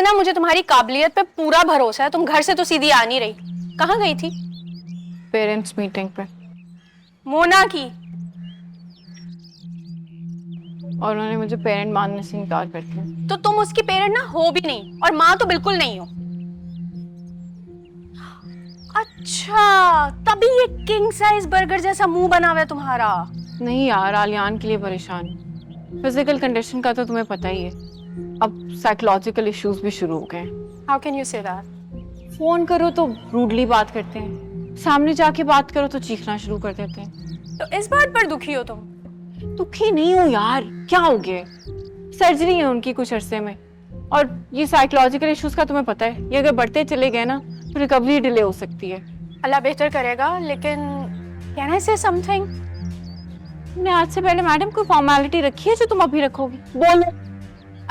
वैसे ना मुझे तुम्हारी काबिलियत पे पूरा भरोसा है, तुम घर से तो सीधी आ नहीं रही। कहाँ गई थी? पेरेंट्स मीटिंग पे, मोना की। और उन्होंने मुझे पेरेंट मानने से इनकार कर दिया। तो तुम उसकी पेरेंट ना हो भी नहीं, और माँ तो बिल्कुल नहीं हो। अच्छा, तभी ये किंग साइज बर्गर जैसा मुंह बना हुआ है तुम्हारा। नहीं यार, आलियान के लिए परेशान। फिजिकल कंडीशन का तो तुम्हें पता ही है, अब साइकोलॉजिकल इश्यूज भी शुरू हो गए। How can you say that? Phone करो तो रूडली बात करते हैं, सामने जाके बात करो तो चीखना शुरू कर देते हैं। तो इस बात पर दुखी हो तुम? दुखी नहीं हो यार, क्या हो गया? सर्जरी है उनकी कुछ अरसे में, और ये साइकोलॉजिकल इश्यूज का तुम्हें पता है, ये अगर बढ़ते चले गए ना तो रिकवरी डिले हो सकती है। अल्लाह बेहतर करेगा, लेकिन कैन आई से समथिंग? तुमने आज से पहले मैडम कोई फॉर्मेलिटी रखी है जो तुम अभी रखोगी? बोलो।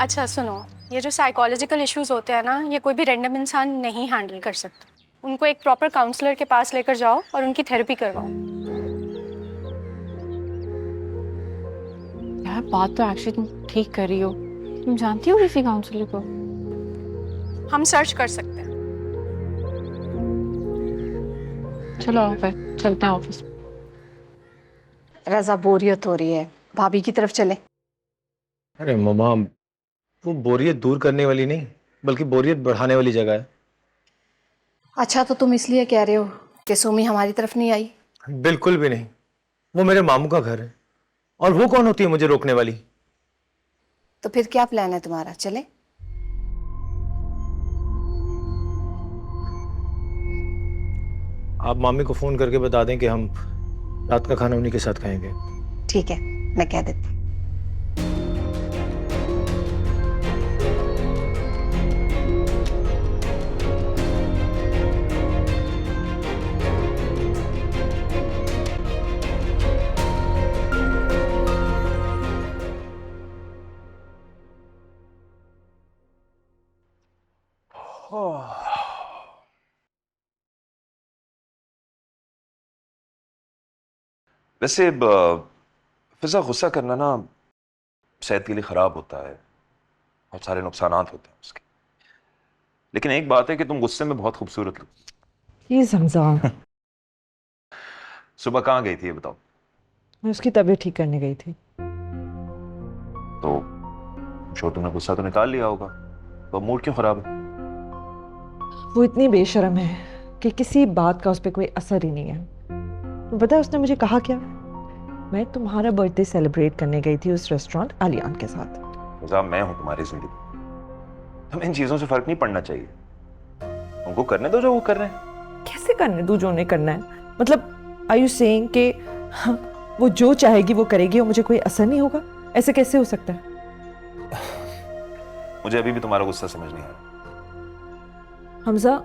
अच्छा सुनो, ये जो साइकोलॉजिकल इश्यूज होते हैं ना, ये कोई भी रैंडम इंसान नहीं हैंडल कर सकता। उनको एक प्रॉपर काउंसलर के पास लेकर जाओ और उनकी थेरेपी करवाओ। यार बात तो एक्चुअली तुम ठीक कर रही हो। तुम जानती हो किसी काउंसलर को? हम सर्च कर सकते हैं। चलो फिर चलते हैं ऑफिस। रजा, बोरियत हो रही है, भाभी की तरफ चले। अरे मम्मा, वो बोरियत दूर करने वाली नहीं बल्कि बोरियत बढ़ाने वाली जगह है। अच्छा, तो तुम इसलिए कह रहे हो कि सुमी हमारी तरफ नहीं आई? बिल्कुल भी नहीं, वो मेरे मामू का घर है, और वो कौन होती है मुझे रोकने वाली? तो फिर क्या प्लान है तुम्हारा? चले? आप मामी को फोन करके बता दें कि हम रात का खाना उन्हीं के साथ खाएंगे। ठीक है, मैं कह देती। वैसे फिजा, गुस्सा करना ना सेहत के लिए खराब होता है, बहुत सारे नुकसानात होते हैं उसके। लेकिन एक बात है कि तुम गुस्से में बहुत खूबसूरत लगती। प्लीज हमजा। सुबह कहाँ गई थी ये बताओ? मैं उसकी तबीयत ठीक करने गई थी। तो शो तुमने गुस्सा तो निकाल लिया होगा, तो मूड क्यों खराब है? वो इतनी बेशर्म है कि किसी बात का उस पर कोई असर ही नहीं है। तो पता है उसने मुझे कहा क्या? मैं तुम्हारा बर्थडे सेलिब्रेट करने गई थी उस रेस्टोरेंट आलियान के साथ। फिजा, मैं हूं तुम्हारी जिंदगी, तुम्हें इन चीजों से फर्क नहीं पड़ना चाहिए। उनको करने दो जो वो कर रहे हैं। कैसे करने दूं जो उन्हें करना है? मतलब आर यू सेइंग कि वो जो चाहेगी वो करेगी और मुझे कोई असर नहीं होगा? ऐसे कैसे हो सकता है? मुझे अभी भी तुम्हारा गुस्सा समझ नहीं आ रहा। हमजा,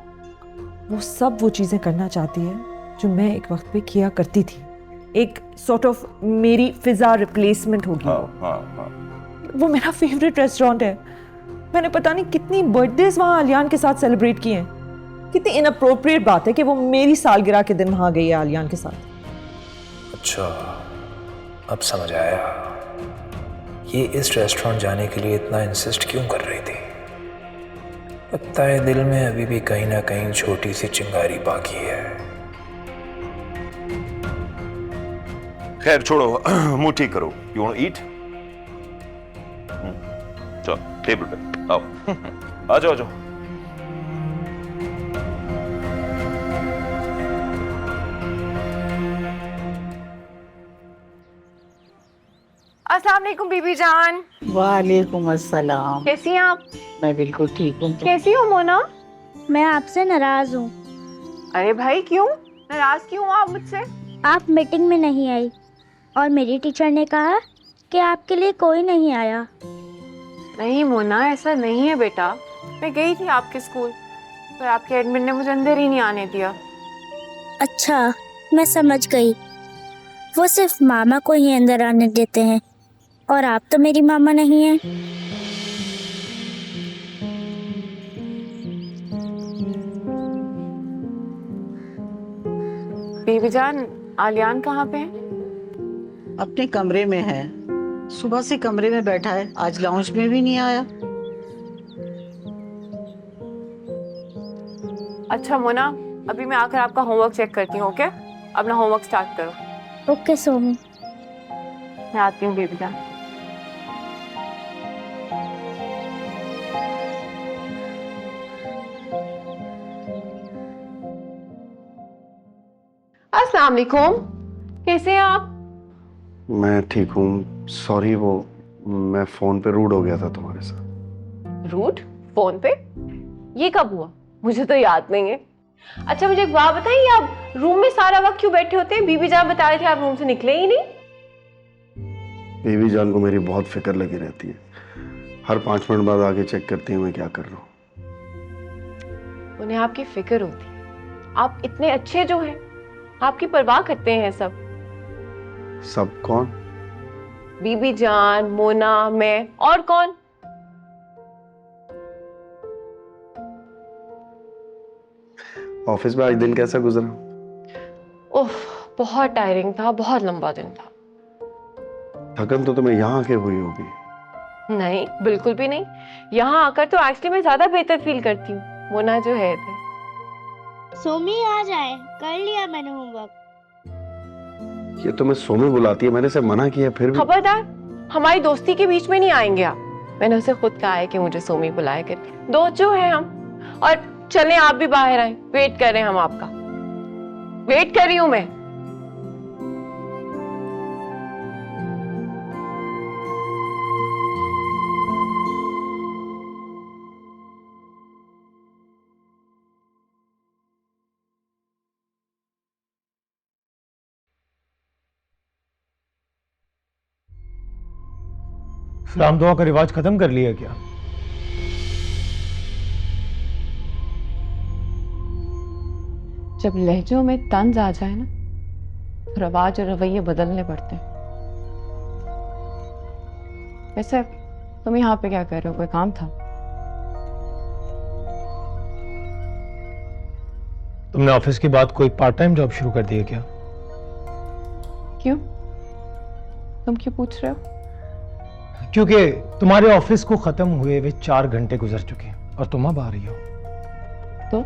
वो सब वो चीजें करना चाहती है जो मैं एक वक्त पे किया करती थी। एक सॉर्ट ऑफ मेरी फिजा रिप्लेसमेंट होगी। हाँ। वो मेरा फेवरेट रेस्टोरेंट है। मैंने पता नहीं कितनी बर्थडेज वहाँ आलियान के साथ सेलिब्रेट किए हैं। कितनी इनअप्रोप्रिएट बात है कि वो मेरी सालगिरह के दिन वहाँ गई है आलियान के साथ। अच्छा, अब समझ आया ये इस रेस्टोरेंट जाने के लिए इतना इंसिस्ट क्यों कर रही थी। लगता है दिल में अभी भी कहीं ना कहीं छोटी सी चिंगारी बाकी है। खैर छोड़ो, मुंह ठीक करो। यू वांट ईट? चलो टेबल पे आओ। आ जाओ, आ जाओ। अस्सलाम वालेकुम बीबी जान। वालेकुम अस्सलाम। कैसी हैं आप? मैं बिल्कुल ठीक हूँ। कैसी हो मोना? मैं आपसे नाराज हूँ। अरे भाई क्यों नाराज क्यों हो आप मुझसे? आप मीटिंग में नहीं आई और मेरी टीचर ने कहा कि आपके लिए कोई नहीं आया। नहीं मोना, ऐसा नहीं है बेटा। मैं गई थी आपके स्कूल, पर आपके एडमिन ने मुझे अंदर ही नहीं आने दिया। अच्छा, मैं समझ गई। वो सिर्फ मामा को ही अंदर आने देते हैं, और आप तो मेरी मामा नहीं हैं। बीबी जान, आलियान कहाँ पे है? अपने कमरे में है। सुबह से कमरे में बैठा है, आज लाउंज में भी नहीं आया। अच्छा मोना, अभी मैं आकर आपका होमवर्क चेक करती हूँ, ओके? अपना होमवर्क स्टार्ट करो। ओके सोमी। मैं आती हूँ बेबी जान। अस्सलाम वालेकुम, कैसे हैं आप? मैं ठीक हूँ। सॉरी, वो मैं फोन पे रूड हो गया था तुम्हारे साथ। रूट? फोन पे? ये कब हुआ? मुझे तो याद नहीं है। अच्छा मुझे एक बात बताइए, आप रूम में सारा वक्त क्यों बैठे होते हैं? बीबी जान बता रहे थे आप रूम से निकले ही नहीं। बीवी जान को मेरी बहुत फिक्र लगी रहती है, हर 5 मिनट बाद आके चेक करती है मैं क्या कर रहा हूँ। उन्हें आपकी फिक्र होती है, आप इतने अच्छे जो हैं, आपकी परवाह करते हैं सब। सब कौन? बीबी जान, मोना, मैं, और कौन? ऑफिस में आज दिन कैसा गुजरा? ओह, बहुत टायरिंग था, बहुत लंबा दिन था। थकन तो तुम्हें यहाँ आके हुई होगी। नहीं, बिल्कुल भी नहीं। यहाँ आकर तो एक्चुअली मैं ज्यादा बेहतर फील करती हूँ। मोना जो है थे। सोमी आ जाए, कर लिया मैंने होमवर्क। ये तुम्हें सोमी बुलाती है, मैंने इसे मना किया फिर भी। खबरदार, हमारी दोस्ती के बीच में नहीं आएंगे आप। मैंने उसे खुद कहा है कि मुझे सोमी बुलाए कर। दोस्त जो है हम। और चलें आप भी बाहर आए, वेट कर रहे हैं हम आपका। वेट कर रही हूं मैं। सलाम दुआ का रिवाज खत्म कर लिया क्या? जब लहजों में तंज आ जाए ना, तो रवाज और रवैये बदलने पड़ते हैं। वैसे तुम यहाँ पे क्या कर रहे हो? कोई काम था? तुमने ऑफिस के बाद कोई पार्ट टाइम जॉब शुरू कर दी है क्या? क्यों? तुम क्यों पूछ रहे हो? क्योंकि तुम्हारे ऑफिस को खत्म हुए हुए 4 घंटे गुजर चुके हैं और तुम अब आ रही हो। तो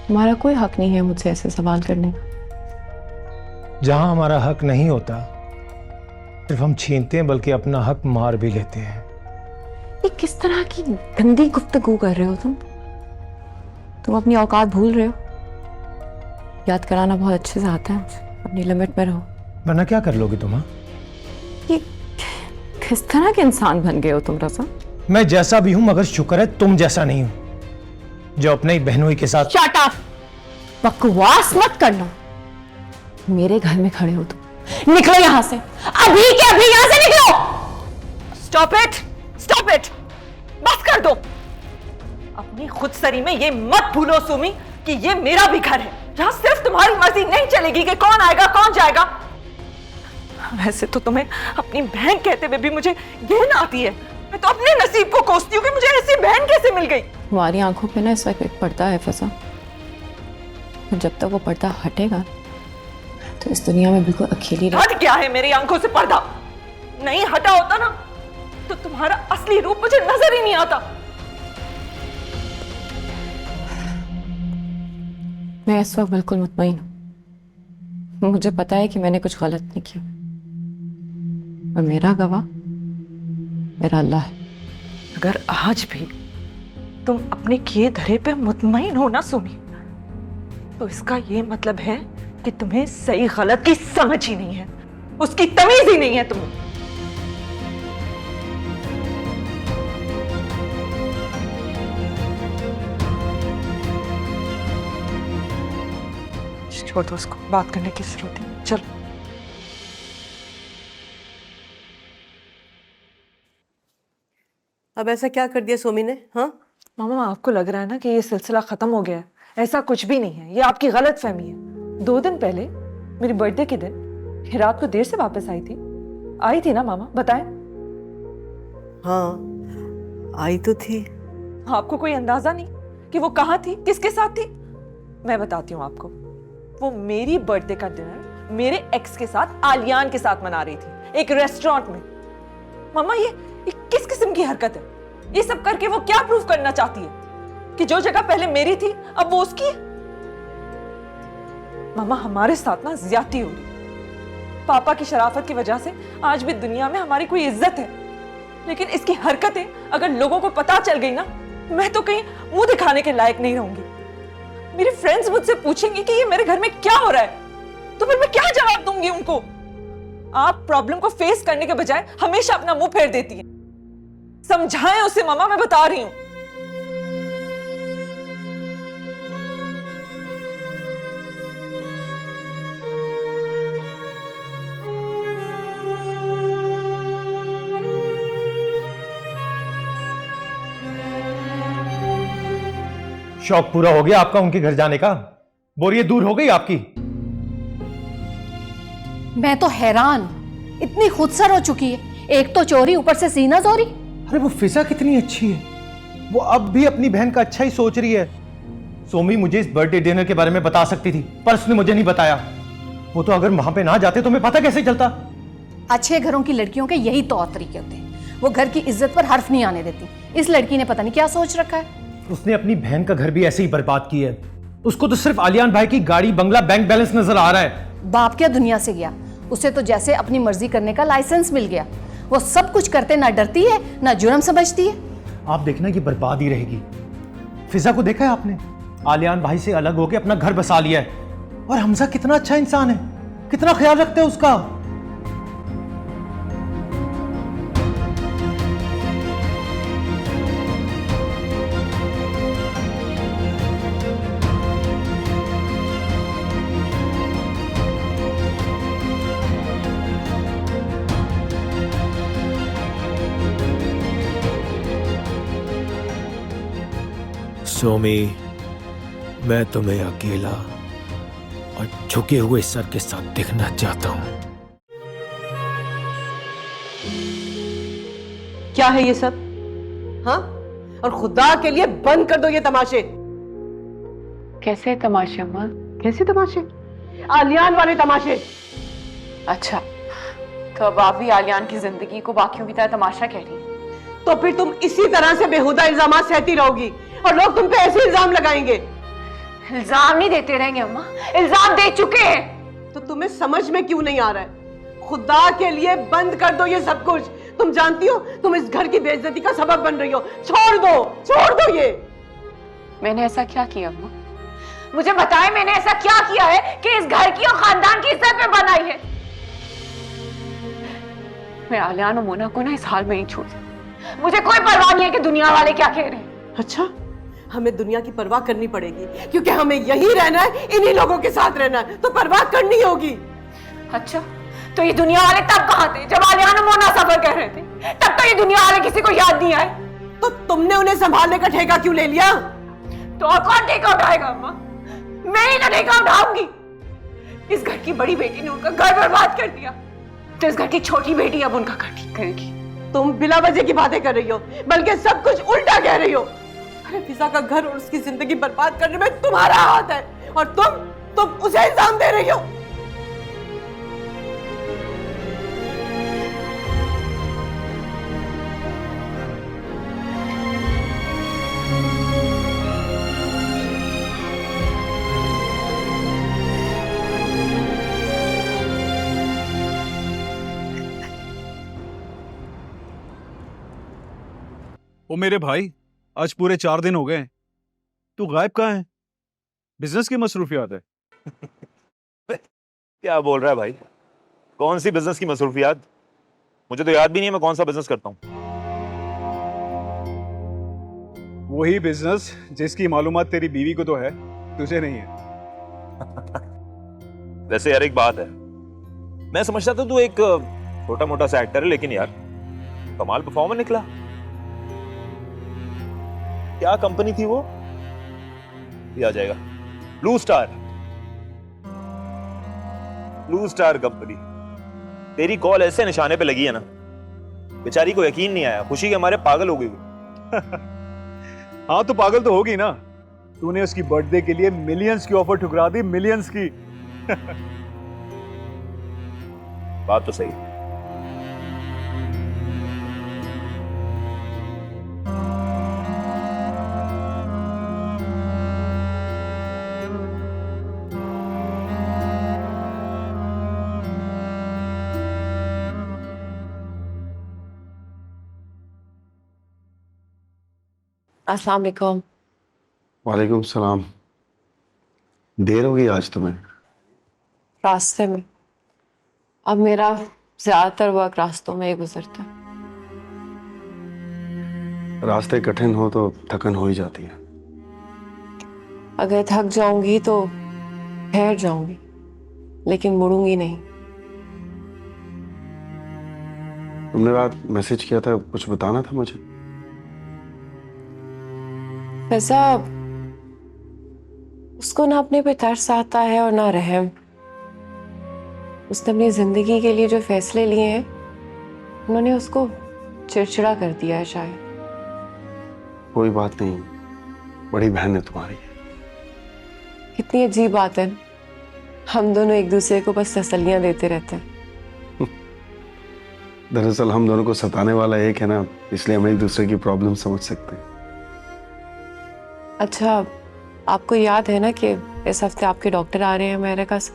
तुम्हारा कोई हक नहीं है मुझसे ऐसे सवाल करने का। जहां हमारा हक नहीं होता, सिर्फ हम छीनते हैं, बल्कि अपना हक मार भी लेते हैं। ये किस तरह की गंदी गुफ्तगू कर रहे हो तुम? तुम अपनी औकात भूल रहे हो। याद कराना बहुत अच्छे से आता है मुझे। अपनी लिमिट में रहो। वरना क्या कर लोगी तुम? ये किस तरह के इंसान बन गए हो तुम रज़ा? मैं जैसा भी हूं, मगर शुक्र है तुम जैसा नहीं हूं, जो अपने ही बहनोई के साथ। Shut up! बकवास मत करना। मेरे घर में खड़े हो तुम। निकलो यहां से, अभी के अभी यहां से निकलो। स्टॉप इट, स्टॉप इट, बस कर दो। अपनी खुदसरी में ये मत भूलो सुमी कि ये मेरा भी घर है, जहां सिर्फ तुम्हारी मर्जी नहीं चलेगी कि कौन आएगा कौन जाएगा। वैसे तो तुम्हें अपनी बहन कहते हुए भी मुझे घिन आती है। मैं तो अपने नसीब को कोसती हूँ कि मुझे ऐसी बहन कैसे मिल गई। तुम्हारी आंखों पे ना इस वक्त एक पर्दा है फसा, और जब तक वो पर्दा हटेगा तो इस दुनिया में बिल्कुल अकेली रह। हट गया है मेरी आंखों से पर्दा। नहीं हटा होता ना तो तुम्हारा असली रूप मुझे नजर ही नहीं आता। मैं इस वक्त बिल्कुल मुतमईन हूं। मुझे पता है कि मैंने कुछ गलत नहीं किया, और मेरा गवाह मेरा अल्लाह है। अगर आज भी तुम अपने किए धरे पे मुतमईन हो ना सुमी, तो इसका ये मतलब है कि तुम्हें सही गलत की समझ ही नहीं है, उसकी तमीज ही नहीं है तुम्हें। छोड़ दो उसको, बात करने की जरूरत नहीं। चल अब ऐसा क्या कर दिया सोमी ने? हाँ मामा, आपको लग रहा है ना कि ये सिलसिला खत्म हो गया है। ऐसा कुछ भी नहीं है, ये आपकी गलत फहमी है। 2 दिन पहले मेरी बर्थडे के दिन ये रात को देर से वापस आई थी ना मामा, बताएं। हाँ आई तो थी। आपको कोई अंदाजा नहीं कि वो कहाँ थी, किसके साथ थी? मैं बताती हूँ आपको। वो मेरी बर्थडे का डिनर मेरे एक्स के साथ, आलियान के साथ मना रही थी, एक रेस्टोरेंट में। मामा ये किस किस्म की हरकत है? ये सब करके वो क्या प्रूव करना चाहती है? कि जो जगह पहले मेरी थी अब वो उसकी है? मामा, हमारे साथ ना ज्यादती हो रही। पापा की शराफत की वजह से आज भी दुनिया में हमारी कोई इज्जत है, लेकिन इसकी हरकतें अगर लोगों को पता चल गई ना, मैं तो कहीं मुंह दिखाने के लायक नहीं रहूंगी। मेरे फ्रेंड्स मुझसे पूछेंगे कि ये मेरे घर में क्या हो रहा है, तो फिर मैं क्या जवाब दूंगी उनको? आप प्रॉब्लम को फेस करने के बजाय हमेशा अपना मुंह फेर देती हैं। समझाएं उसे मामा, मैं बता रही हूं। शौक पूरा हो गया आपका उनके घर जाने का? बोरियत दूर हो गई आपकी? मैं तो हैरान, इतनी खुदसर हो चुकी है, एक तो चोरी ऊपर से सीना चोरी। अरे वो फिजा कितनी अच्छी है, वो अब भी अपनी बहन का अच्छा ही सोच रही है। सोमी मुझे इस बर्थडे डिनर के बारे में बता सकती थी, पर उसने मुझे नहीं बताया। वो तो अगर वहां पे ना जाते तो मैं पता कैसे चलता। अच्छे घरों की लड़कियों के यही तौर तरीके होते हैं, वो घर की इज्जत पर हर्फ नहीं आने देती। इस लड़की ने पता नहीं क्या सोच रखा है। उसने अपनी बहन का घर भी ऐसे ही बर्बाद किया है। उसको तो सिर्फ आलियान भाई की गाड़ी, बंगला, बैंक बैलेंस नजर आ रहा है। बाप क्या दुनिया से गया, उसे तो जैसे अपनी मर्जी करने का लाइसेंस मिल गया। वो सब कुछ करते ना डरती है ना जुर्म समझती है। आप देखना ये बर्बाद ही रहेगी। फिजा को देखा है आपने? आलियान भाई से अलग होकर अपना घर बसा लिया है। और हमजा कितना अच्छा इंसान है, कितना ख्याल रखते हैं उसका। सोमी, मैं तुम्हें अकेला और झुके हुए सर के साथ दिखना चाहता हूं। क्या है ये सब? हाँ, और खुदा के लिए बंद कर दो ये तमाशे। कैसे तमाशे अम्मा? कैसे तमाशे? आलियान वाले तमाशे। अच्छा, तो अब आप भी आलियान की जिंदगी को बाकियों की तरह तमाशा कह रही हैं? तो फिर तुम इसी तरह से बेहुदा इल्जामात सहती रहोगी और लोग तुम पे ऐसे इल्जाम लगाएंगे। इल्जाम नहीं देते रहेंगे अम्मा, इल्जाम दे चुके हैं। तो तुम्हें समझ में क्यों नहीं आ रहा है? खुदा के लिए बंद कर दो ये सब कुछ। तुम जानती हो तुम इस घर की बेइज्जती का सबब बन रही हो। छोड़ दो ये। मैंने ऐसा क्या किया अम्मा? मुझे बताएं, मैंने ऐसा क्या किया है कि इस घर की और खानदान की इज्जत में बनाई है? मैं आलियान और मोना को ना इस हाल में नहीं छोड़ सकती। मुझे कोई परवाह नहीं है कि दुनिया वाले क्या कह रहे हैं। अच्छा, हमें दुनिया की परवाह करनी पड़ेगी क्योंकि हमें यहीं रहना है, इन्हीं लोगों के साथ रहना है, तो परवाह करनी होगी। अच्छा, तो ये दुनिया वाले तब कहां थे जब आलियान और मोना सफर कर रहे थे? तब तो ये दुनिया वाले किसी को याद नहीं आए। तो तुमने उन्हें संभालने का ठेका क्यों ले लिया? तो और कौन ठेका उठाएगा अम्मा? मैं ही तो ठेका उठाऊंगी। इस घर की बड़ी बेटी ने उनका घर बर्बाद कर दिया, तो इस घर की छोटी बेटी अब उनका घर ठीक करेगी। तुम बिला वजह की बातें कर रही हो, बल्कि सब कुछ उल्टा कह रही हो। अरे फिजा का घर और उसकी जिंदगी बर्बाद करने में तुम्हारा हाथ है और तुम उसे इल्जाम दे रही हो। ओ मेरे भाई, आज पूरे 4 दिन हो गए, तू गायब कहाँ है? बिजनेस की मसरूफियात है? क्या बोल रहा है भाई? कौन सी बिजनेस की मसरूफियात? मुझे तो याद भी नहीं है मैं कौन सा बिजनेस करता हूँ। वही बिजनेस जिसकी मालूमात तेरी बीवी को तो है, तुझे नहीं है। वैसे यार एक बात है, मैं समझता था तू एक छोटा मोटा सा एक्टर है, लेकिन यार कमाल परफॉर्मर निकला। क्या कंपनी थी वो? ये आ जाएगा, ब्लू स्टार कंपनी। तेरी कॉल ऐसे निशाने पे लगी है ना, बेचारी को यकीन नहीं आया, खुशी के हमारे पागल हो गई। हाँ तो पागल तो होगी ना, तूने उसकी बर्थडे के लिए मिलियंस की ऑफर ठुकरा दी, मिलियंस की। बात तो सही है। अस्सलाम वालेकुम। वालेकुम सलाम। देर हो गई आज तुम्हें? रास्ते में, अब मेरा ज्यादातर वक्त रास्तों में ही गुजरता है। रास्ते कठिन हो तो थकन हो ही जाती है। अगर थक जाऊंगी तो ठहर जाऊंगी, लेकिन मुड़ूंगी नहीं। तुमने रात मैसेज किया था, कुछ बताना था मुझे। वैसा उसको ना अपने पे तरस आता है और ना रहम। उसने अपनी जिंदगी के लिए जो फैसले लिए हैं, उन्होंने उसको चिड़चिड़ा कर दिया है शायद। कोई बात नहीं, बड़ी बहन है तुम्हारी। कितनी अजीब बात है, हम दोनों एक दूसरे को बस तसल्लियां देते रहते हैं। दरअसल हम दोनों को सताने वाला एक है ना, इसलिए हम एक दूसरे की प्रॉब्लम समझ सकते हैं। अच्छा, आपको याद है ना कि इस हफ्ते आपके डॉक्टर आ रहे हैं अमेरिका से?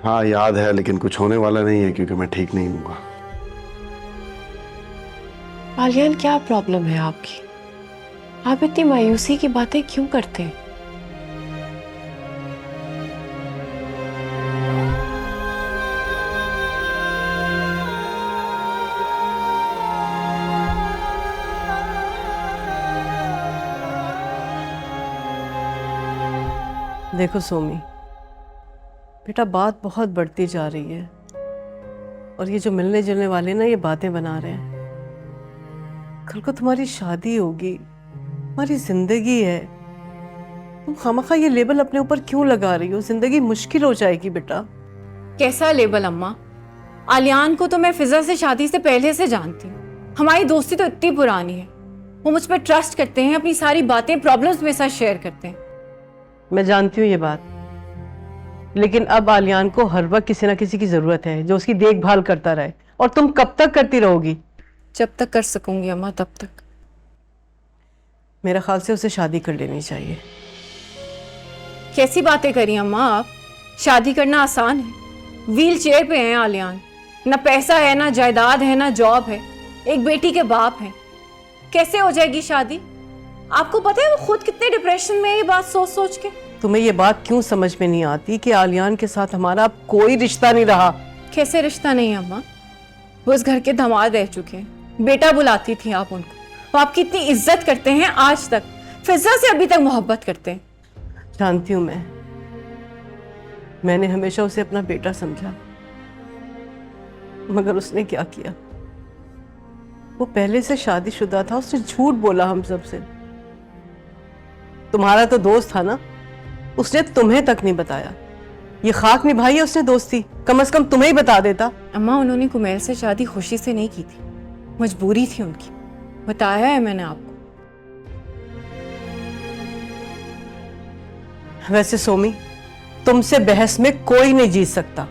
हाँ याद है, लेकिन कुछ होने वाला नहीं है क्योंकि मैं ठीक नहीं हूँ। आलियान, क्या प्रॉब्लम है आपकी? आप इतनी मायूसी की बातें क्यों करते हैं? देखो सोमी बेटा, बात बहुत बढ़ती जा रही है और ये जो मिलने जुलने वाले ना ये बातें बना रहे हैं। कल को तुम्हारी शादी होगी, तुम्हारी जिंदगी है, तुम खामखा ये लेबल अपने ऊपर क्यों लगा रही हो? जिंदगी मुश्किल हो जाएगी बेटा। कैसा लेबल अम्मा? आलियान को तो मैं फिजा से शादी से पहले से जानती हूँ। हमारी दोस्ती तो इतनी पुरानी है। वो मुझ पर ट्रस्ट करते हैं, अपनी सारी बातें प्रॉब्लम्स मेरे साथ शेयर करते हैं। मैं जानती हूँ ये बात, लेकिन अब आलियान को हर वक्त किसी ना किसी की जरूरत है जो उसकी देखभाल करता रहे। और तुम कब तक करती रहोगी? जब तक कर सकूंगी अम्मा, तब तक। मेरे ख्याल से उसे शादी कर लेनी चाहिए। कैसी बातें करी अम्मा आप? शादी करना आसान है। व्हील चेयर पे हैं आलियान, ना पैसा है, ना जायदाद है, ना जॉब है, एक बेटी के बाप हैं। कैसे हो जाएगी शादी? आपको पता है वो खुद कितने डिप्रेशन में है ये बात सोच सोच के। तुम्हें ये बात क्यों समझ में नहीं आती कि आलियान के साथ हमारा अब कोई रिश्ता नहीं रहा? कैसे रिश्ता नहीं अम्मा? वो इस घर के दामाद रह चुके हैं। बेटा बुलाती थी आप उनको, वो आपकी इतनी इज्जत करते हैं आज तक, फिजा से अभी तक मोहब्बत करते हैं। जानती हूँ मैंने हमेशा उसे अपना बेटा समझा, मगर उसने क्या किया? वो पहले से शादीशुदा था, उसने झूठ बोला हम सबसे। तुम्हारा तो दोस्त था ना, उसने तुम्हें तक नहीं बताया। ये खाक निभाई है उसने दोस्ती, कम से कम तुम्हें ही बता देता। अम्मा, उन्होंने कुमेर से शादी खुशी से नहीं की थी, मजबूरी थी उनकी। बताया है मैंने आपको। वैसे सोमी, तुमसे बहस में कोई नहीं जीत सकता।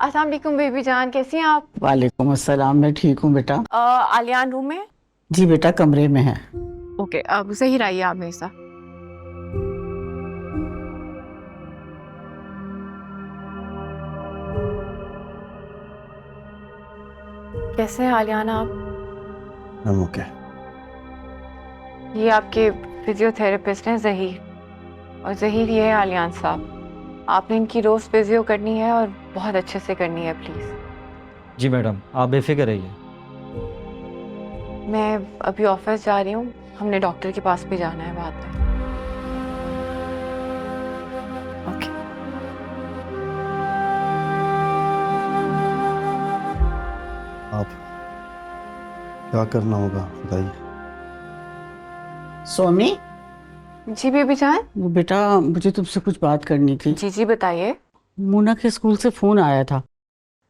अस्सलाम वालेकुम बेबी जान, कैसी हैं आप? वालेकुम अस्सलाम, मैं ठीक हूँ बेटा। आलियान रूम में? जी बेटा, कमरे में है। ओके, अब सही रहिए आप मेरे साथ। कैसे हैं आलियान आप? I'm okay। ये आपके फिजियोथेरेपिस्ट हैं ज़हीर, और ज़हीर ये है आलियान साहब। आपने इनकी रोज़ फिजियो करनी है और बहुत अच्छे से करनी है, प्लीज़। जी मैडम, आप बेफिक्र रहिए। मैं अभी ऑफिस जा रही हूँ, हमने डॉक्टर के पास भी जाना है बाद में। ओके। आप क्या करना होगा बताइए। सोमी। जी बेबी जान। वो बेटा, मुझे तुमसे कुछ बात करनी थी। जी जी बताइए। मोना के स्कूल से फोन आया था,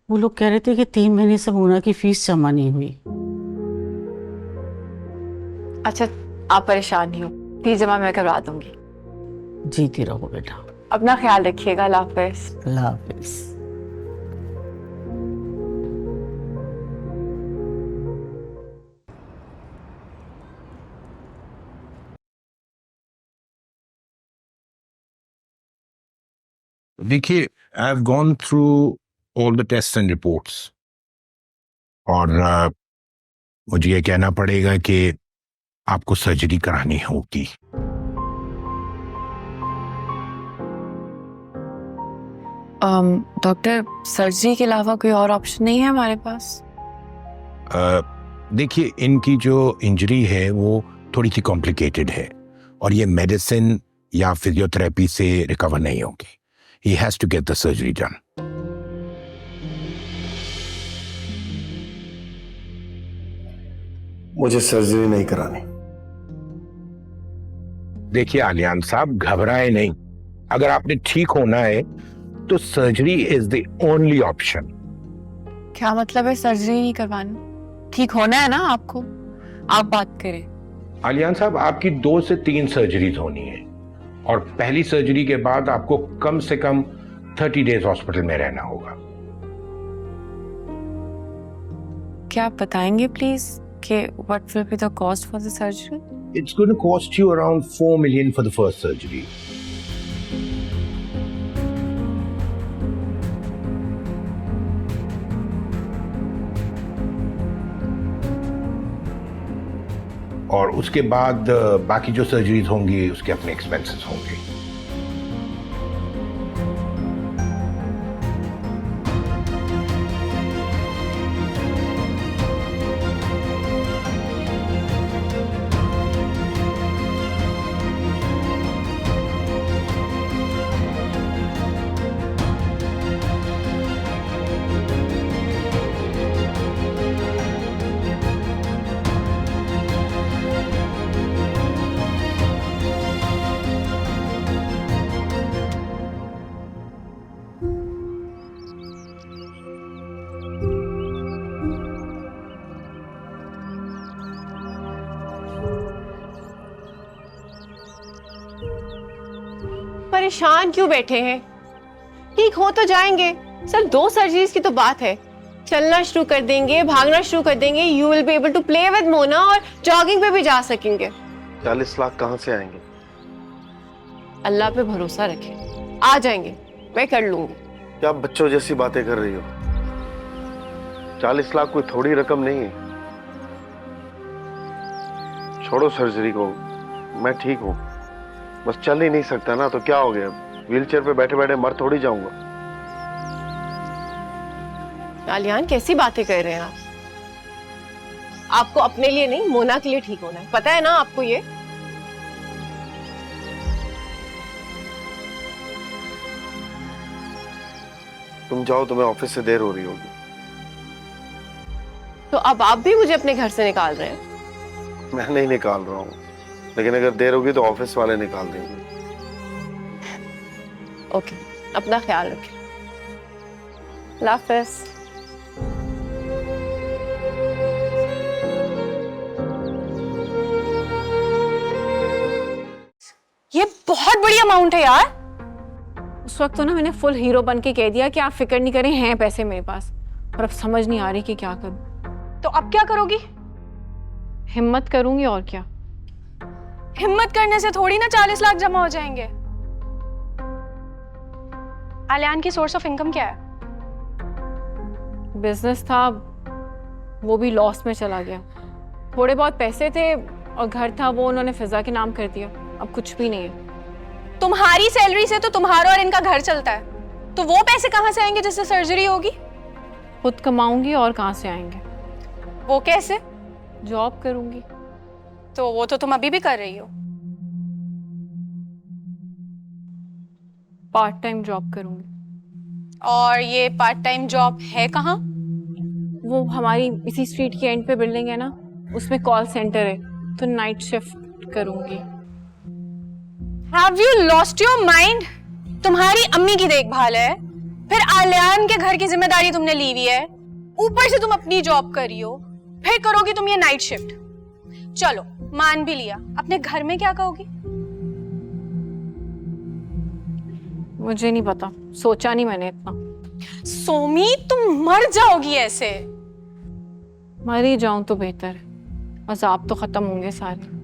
वो लोग कह रहे थे कि 3 महीने से मोना की फीस जमा नहीं हुई। अच्छा, आप परेशान नहीं हो, फीस जमा मैं करवा दूंगी। जीती रहो बेटा। अपना ख्याल रखिएगा, अल्लाह हाफिज। अल्लाह हाफिज। देखिए, I have gone through all the test and reports और मुझे ये कहना पड़ेगा कि आपको सर्जरी करानी होगी। डॉक्टर, सर्जरी के अलावा कोई और ऑप्शन नहीं है हमारे पास? देखिए, इनकी जो इंजरी है वो थोड़ी सी कॉम्प्लिकेटेड है और ये मेडिसिन या फिजियोथेरेपी से रिकवर नहीं होगी। He has to get the surgery done. मुझे सर्जरी नहीं करानी। देखिए आलियान साहब, घबराए नहीं। अगर आपने ठीक होना है तो surgery is the only option. क्या मतलब है सर्जरी नहीं करवानी? ठीक होना है ना आपको? आप बात करें। आलियान साहब, आपकी 2 से 3 सर्जरीज होनी है और पहली सर्जरी के बाद आपको कम से कम 30 डेज हॉस्पिटल में रहना होगा। क्या आप बताएंगे प्लीज कि what will be the cost for the surgery? It's going to cost you around 4 million for the first surgery. और उसके बाद बाकी जो सर्जरीज होंगी उसके अपने एक्सपेंसेस होंगे। परेशान क्यों बैठे हैं? ठीक हो तो जाएंगे। सर 2 सर्जरीज की तो बात है। चलना शुरू कर देंगे, भागना शुरू कर देंगे। You will be able to play with Mona और जॉगिंग पे भी जा सकेंगे। 40 लाख कहाँ से आएंगे? अल्लाह पे भरोसा रखें, आ जाएंगे, मैं कर लूंगी। क्या आप बच्चों जैसी बातें कर रही हो? 40 लाख कोई थोड़ी रकम नहीं है। छोड़ो सर्जरी को, मैं ठीक हूँ। बस चल ही नहीं सकता ना, तो क्या हो गया? व्हीलचेयर पे बैठे बैठे मर थोड़ी जाऊंगा। आलियान, कैसी बातें कर रहे हैं आप? आपको अपने लिए नहीं, मोना के लिए ठीक होना है, पता है ना आपको ये? तुम जाओ, तुम्हें ऑफिस से देर हो रही होगी। तो अब आप भी मुझे अपने घर से निकाल रहे हैं? मैं नहीं निकाल रहा हूँ, लेकिन अगर देर होगी तो ऑफिस वाले निकाल देंगे। ओके, अपना ख्याल रखें। अल्लाह हाफिज़। ये बहुत बड़ी अमाउंट है यार। उस वक्त तो ना मैंने फुल हीरो बन के कह दिया कि आप फिक्र नहीं करें, हैं पैसे मेरे पास। और अब समझ नहीं आ रही कि क्या करूं। तो अब क्या करोगी? हिम्मत करूंगी, और क्या। हिम्मत करने से थोड़ी ना 40 लाख जमा हो जाएंगे। आलियान की सोर्स ऑफ इनकम क्या है? बिजनेस था, वो भी लॉस में चला गया। थोड़े बहुत पैसे थे और घर था, वो उन्होंने फिजा के नाम कर दिया। अब कुछ भी नहीं है। तुम्हारी सैलरी से तो तुम्हारा और इनका घर चलता है, तो वो पैसे कहाँ से आएंगे जिससे सर्जरी होगी? खुद कमाऊंगी, और कहाँ से आएंगे? वो कैसे? जॉब करूंगी। तो वो तो तुम अभी भी कर रही हो। पार्ट टाइम जॉब करूंगी। और ये पार्ट टाइम जॉब है कहाँ? वो हमारी इसी स्ट्रीट के एंड पे बिल्डिंग है ना, उसमें कॉल सेंटर है, तो नाइट शिफ्ट करूंगी। Have you lost your mind? तुम्हारी अम्मी की देखभाल है, फिर आलियान के घर की जिम्मेदारी तुमने ली हुई है, ऊपर से तुम अपनी जॉब कर रही हो, फिर करोगी तुम ये नाइट शिफ्ट। चलो मान भी लिया, अपने घर में क्या कहोगी? मुझे नहीं पता, सोचा नहीं मैंने इतना। सोमी तुम मर जाओगी ऐसे। मर ही जाऊं तो बेहतर है, अज़ाब तो खत्म होंगे सारे।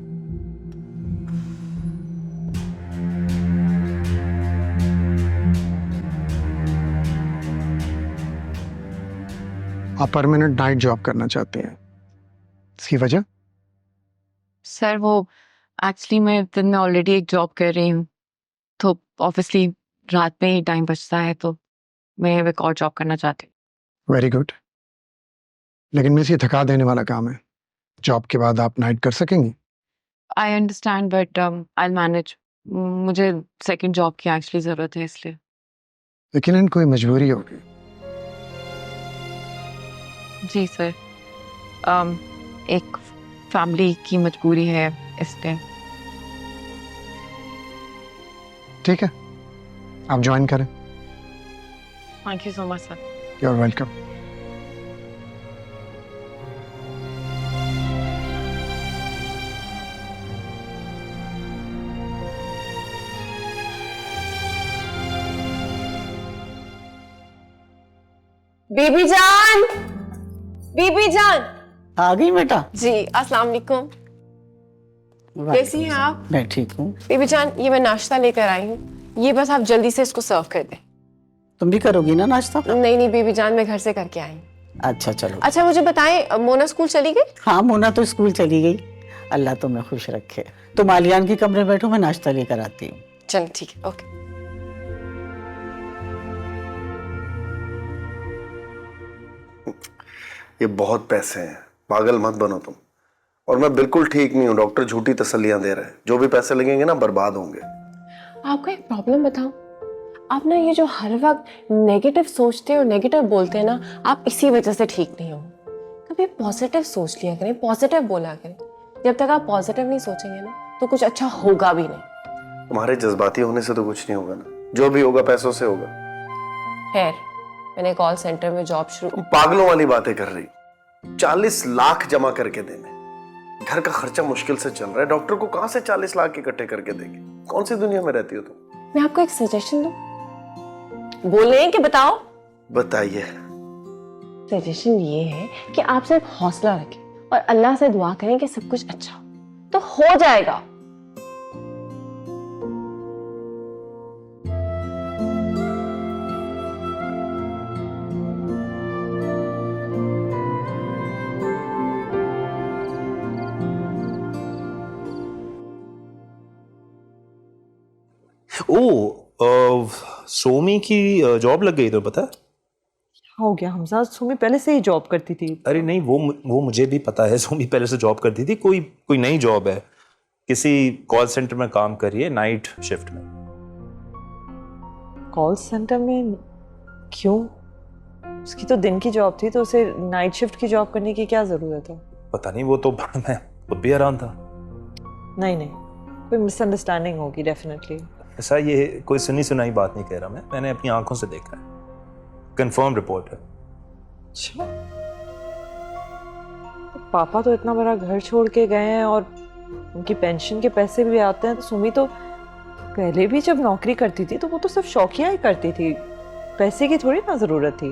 आप परमानेंट नाइट जॉब करना चाहते हैं, इसकी वजह? सर वो एक्चुअली मैं दिन में ऑलरेडी एक जॉब कर रही हूँ, तो ऑब्वियसली रात में ही टाइम बचता है, तो मैं एक और जॉब करना चाहती हूँ। वेरी गुड, लेकिन मिस ये थका देने वाला काम है। जॉब के बाद आप नाइट कर सकेंगी? I understand but I manage. मुझे सेकंड जॉब की एक्चुअली ज़रूरत है इसलिए। लेकिन कोई मजबूरी होगी। जी सर, एक फैमिली की मजबूरी है इसलिए। ठीक है, आप ज्वाइन करें। Thank you so much sir. You are welcome. बीबी जान, बीबी जान। आ गई बेटा? जी अस्सलाम वालेकुम। कैसी हैं आप? मैं ठीक हूँ। बीबी जान ये मैं नाश्ता लेकर आई हूँ, ये बस आप जल्दी से इसको सर्व कर दें। तुम भी करोगी ना नाश्ता? नहीं नहीं बीबी जान, मैं घर से करके आई हूँ। अच्छा चलो। अच्छा मुझे बताएं, मोना स्कूल चली गई? हाँ मोना तो स्कूल चली गई, अल्लाह तुम्हें खुश रखे। तुम आलियान के कमरे बैठो, मैं नाश्ता लेकर आती हूँ। चलो ठीक है, ओके। ये बहुत पैसे हैं, पागल मत बनो तुम। और मैं बिल्कुल ठीक नहीं हूँ, डॉक्टर झूठी तसल्लियां दे रहे हैं। जो भी पैसे लगेंगे ना बर्बाद होंगे। आपको एक प्रॉब्लम बताऊं, आप ना ये जो हर वक्त नेगेटिव सोचते हैं और नेगेटिव बोलते हैं ना, आप इसी वजह से ठीक नहीं हो। कभी पॉजिटिव सोच लिया करें, पॉजिटिव बोला करें। जब तक आप पॉजिटिव नहीं सोचेंगे ना तो कुछ अच्छा होगा भी नहीं। तुम्हारे जज्बाती होने से तो कुछ नहीं होगा ना, जो भी होगा पैसों से होगा। खैर मैंने कॉल सेंटर में जॉब शुरू। तुम पागलों वाली बातें कर रही। 40 लाख जमा करके देने, घर का खर्चा मुश्किल से चल रहा है, डॉक्टर को कहां से 40 लाख इकट्ठे करके देंगे? कौन सी दुनिया में रहती हो तुम? मैं आपको एक सजेशन दूं, बोले कि बताओ? बताइए। सजेशन ये है कि आप सिर्फ हौसला रखें और अल्लाह से दुआ करें कि सब कुछ अच्छा तो हो जाएगा। सोमी की जॉब लग गई, तो पता है? हो गया हमजा, सोमी पहले से ही जॉब करती थी। अरे नहीं, वो मुझे भी पता है, सोमी पहले से जॉब करती थी। कोई नई जॉब है, किसी कॉल सेंटर में काम कर रही है, नाइट शिफ्ट में। कॉल सेंटर में? क्यों? उसकी तो दिन की जॉब थी, तो उसे नाइट शिफ्ट की जॉब करने की क्या जरूरत है? पता नहीं, वो तो मैं खुद भी हैरान था। नहीं, कोई मिसअंडरस्टैंडिंग होगी डेफिनेटली। ऐसा ये कोई सुनी सुनाई बात नहीं कह रहा मैंने अपनी आंखों से देखा है, कंफर्म रिपोर्ट है। अच्छा, तो पापा तो इतना बड़ा घर छोड़ के गए हैं और उनकी पेंशन के पैसे भी आते हैं, तो सुमी तो पहले भी जब नौकरी करती थी तो वो तो सिर्फ शौकिया ही करती थी, पैसे की थोड़ी ना जरूरत थी।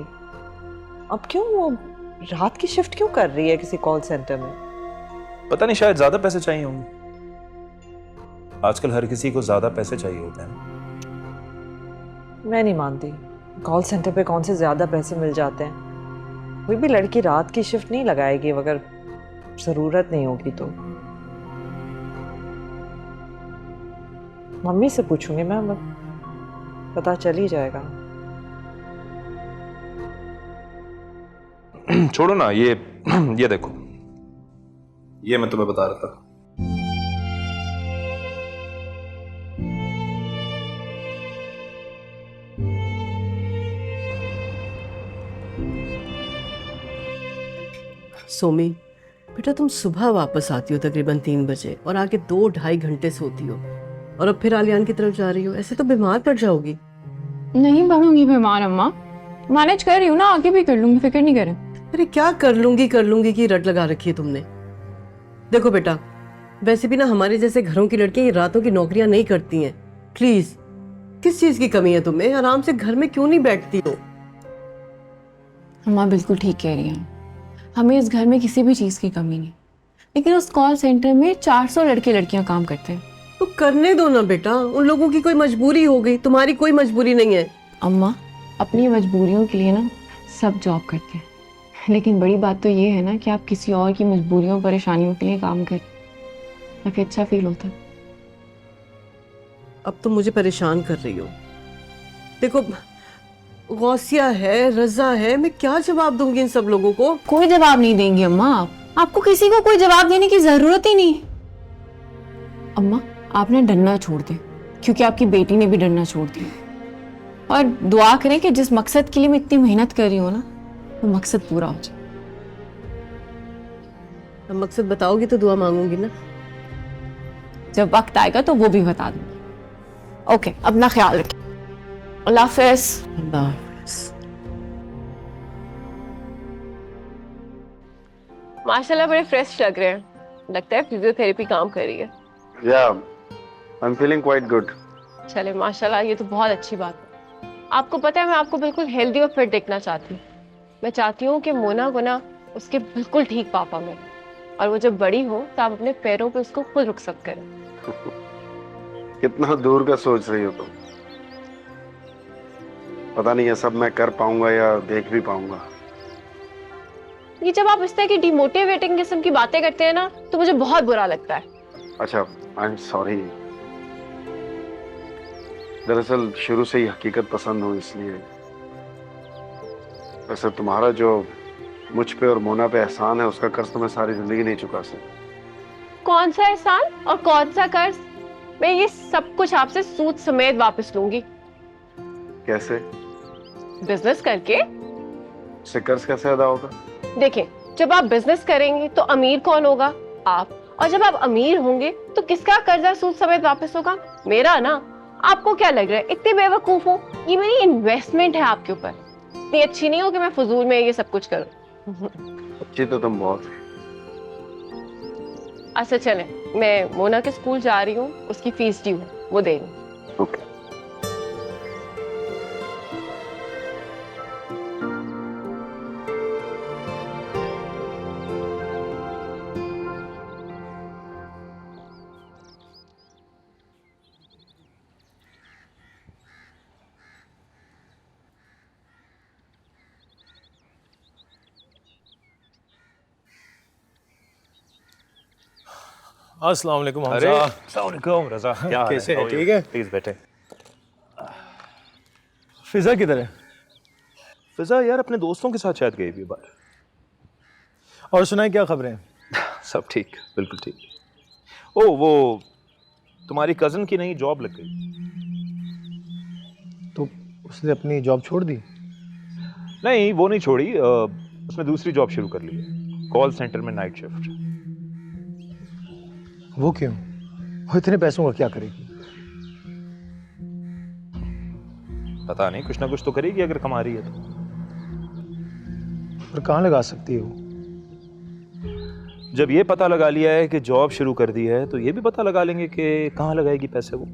अब क्यों वो रात की शिफ्ट क्यों कर रही है किसी कॉल सेंटर में? पता नहीं, शायद ज्यादा पैसे चाहिए होंगे। आजकल हर किसी को ज्यादा पैसे चाहिए होते हैं। मैं नहीं मानती, कॉल सेंटर पे कौन से ज्यादा पैसे मिल जाते हैं। कोई भी लड़की रात की शिफ्ट नहीं लगाएगी अगर जरूरत नहीं होगी तो। मम्मी से पूछूंगी मैं, पता चल ही जाएगा। छोड़ो ना, ये देखो, ये मैं तुम्हें बता रहा था। सोमी बेटा, तुम सुबह वापस आती हो तकरीबन 3 बजे और आके 2-2.5 घंटे सोती हो, और अब फिर आलियान की तरफ जा रही हो। ऐसे तो बीमार पड़ जाओगी। नहीं पड़ूंगी बीमार अम्मा, मैनेज कर रही हूँ ना, आगे भी कर लूंगी, फिक्र नहीं करें। अरे क्या कर लूंगी की रट लगा रखी है तुमने। देखो बेटा, वैसे भी ना हमारे जैसे घरों की लड़कियां ये रातों की नौकरियां नहीं करती हैं। प्लीज किस चीज की कमी है तुम्हें? आराम से घर में क्यों नहीं बैठती हो? अम्मा बिल्कुल ठीक कह रही हैं, हमें इस घर में किसी भी चीज़ की कमी नहीं, लेकिन उस कॉल सेंटर में 400 लड़के लड़कियां काम करते हैं। तो करने दो ना बेटा, उन लोगों की कोई मजबूरी हो गई, तुम्हारी कोई मजबूरी नहीं है। अम्मा अपनी मजबूरियों के लिए ना सब जॉब करते हैं, लेकिन बड़ी बात तो ये है ना कि आप किसी और की मजबूरियों परेशानियों के लिए काम करें, काफी अच्छा फील होता है। अब तो मुझे परेशान कर रही हो। देखो गौसिया है, रजा है, मैं क्या जवाब दूंगी इन सब लोगों को? कोई जवाब नहीं देंगी अम्मा आप, आपको किसी को कोई जवाब देने की जरूरत ही नहीं। अम्मा आप ना डरना छोड़ दें, क्योंकि आपकी बेटी ने भी डरना छोड़ दिया, और दुआ करें कि जिस मकसद के लिए मैं इतनी मेहनत कर रही हूँ ना, वो मकसद पूरा हो जाए। अब मकसद बताओगी तो दुआ मांगूंगी ना। जब वक्त आएगा तो वो भी बता दूंगी। ओके, अपना ख्याल रखिए, अल्लाह हाफिज़। अल्लाह हाफिज़। माशाल्लाह बड़े फ्रेश लग रहे हैं, लगता है फिजियोथेरेपी काम कर रही है। या I am feeling quite good. चले माशाल्लाह, ये तो बहुत अच्छी बात है। आपको पता है मैं आपको बिल्कुल हेल्दी और फिट देखना चाहती हूँ। मैं चाहती हूँ कि मोना को ना उसके बिल्कुल ठीक पापा में, और वो जब बड़ी हो तो आप अपने पैरों पे उसको खुद रुखसत करें। कितना दूर का सोच रही हो तुम। पता नहीं ये सब मैं कर पाऊंगा या देख भी पाऊंगा। ये जब आप इस तरह की डिमोटिवेटिंग किस्म की बातें करते हैं ना, तो मुझे बहुत बुरा लगता है। अच्छा, आई एम सॉरी। दरअसल शुरू से ही हकीकत पसंद हूँ, इसलिए। वैसे तुम्हारा जो मुझ पे और मोना पे एहसान है, उसका कर्ज तो मैं सारी जिंदगी नहीं चुका सकता। कौन सा एहसान और कौन सा कर्ज? मैं ये सब कुछ आपसे सूद समेत वापस लूंगी। कैसे? बिजनेस करके। इससे कर्ज कैसे अदा होगा? देखिए, जब आप बिजनेस करेंगे तो अमीर कौन होगा? आप। और जब आप अमीर होंगे तो किसका कर्जा सूद समेत वापस होगा? मेरा ना। आपको क्या लग रहा है इतनी बेवकूफ हूँ? ये मेरी इन्वेस्टमेंट है आपके ऊपर, इतनी अच्छी नहीं हो कि मैं फजूल में ये सब कुछ करूँ। अच्छी तो तुम बहुत। अच्छा चले, मैं मोना के स्कूल जा रही हूँ, उसकी फीस ड्यू है, वो दे रही। ओके। अस्सलाम वालेकुम अरे हमजा। अस्सलाम वालेकुम रजा, क्या हाल है? कैसे है? How are you? ठीक है? प्लीज बैठे। फिजा किधर है? फिजा यार अपने दोस्तों के साथ शायद गई भी बाहर। और सुनाए क्या खबरें? सब ठीक, बिल्कुल ठीक। ओ वो तुम्हारी कजन की नई जॉब लग गई। तो उसने अपनी जॉब छोड़ दी? नहीं, वो नहीं छोड़ी, उसने दूसरी जॉब शुरू कर ली है, कॉल सेंटर में नाइट शिफ्ट। वो क्यों? वो इतने पैसों का क्या करेगी? पता नहीं, कुछ ना कुछ तो करेगी अगर कमा रही है तो। पर कहाँ लगा सकती है वो? जब ये पता लगा लिया है कि जॉब शुरू कर दी है, तो ये भी पता लगा लेंगे कि कहाँ लगाएगी पैसे वो।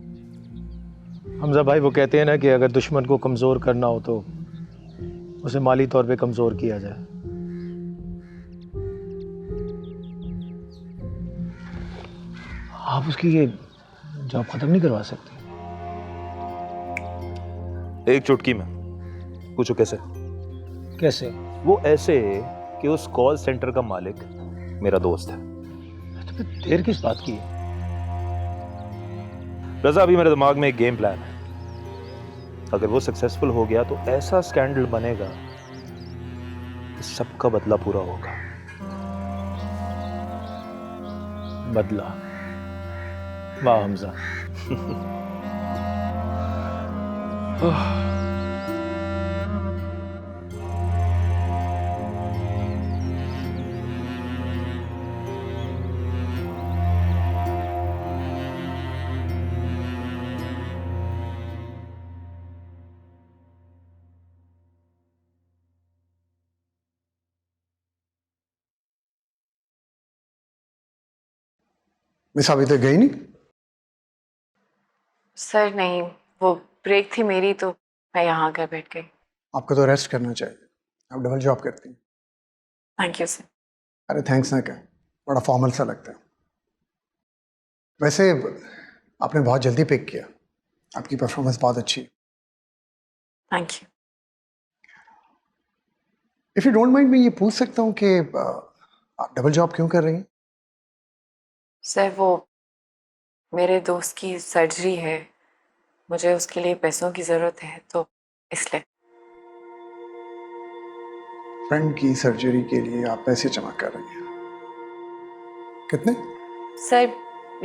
हमजा भाई, वो कहते हैं ना कि अगर दुश्मन को कमजोर करना हो तो उसे माली तौर पे कमजोर किया जाए। आप उसकी ये जॉब खत्म नहीं करवा सकते? एक चुटकी में। पूछो कैसे? कैसे? वो ऐसे कि उस कॉल सेंटर का मालिक मेरा दोस्त है। तो फिर देर किस बात की है? रजा, अभी मेरे दिमाग में एक गेम प्लान है। अगर वो सक्सेसफुल हो गया तो ऐसा स्कैंडल बनेगा कि सबका बदला पूरा होगा। बदला? वाह हमजा। मिस अभी तक गई नहीं? सर नहीं, वो ब्रेक थी मेरी तो मैं यहाँ आकर बैठ गई। आपको तो रेस्ट करना चाहिए, आप डबल जॉब करती हैं। Thank you sir. अरे थैंक्स ना क्या, बड़ा फॉर्मल सा लगता है। वैसे आपने बहुत जल्दी पिक किया, आपकी परफॉर्मेंस बहुत अच्छी है। Thank you. If you don't mind मैं ये पूछ सकता हूँ कि आप डबल जॉब क्यों कर रही हैं? सर वो मेरे दोस्त की सर्जरी है, मुझे उसके लिए पैसों की ज़रूरत है तो इसलिए। फ्रेंड की सर्जरी के लिए आप पैसे जमा कर रही हैं, कितने? सर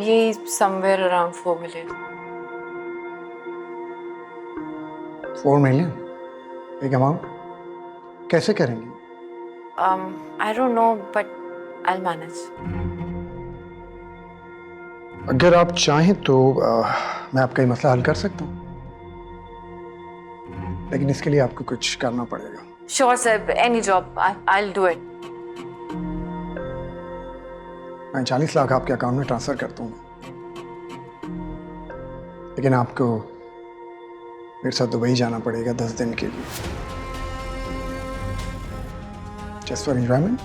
ये समवेयर अराउंड 4 मिलियन। 4 मिलियन एक अमाउंट कैसे करेंगी? I don't know but I will manage. अगर आप चाहें तो मैं आपका ये मसला हल कर सकता हूँ, लेकिन इसके लिए आपको कुछ करना पड़ेगा। Sure sir, any job I will do it. मैं 40 लाख आपके अकाउंट में ट्रांसफर कर दूंगा, लेकिन आपको मेरे साथ दुबई जाना पड़ेगा 10 दिन के लिए, जस्ट फॉर एंजॉयमेंट।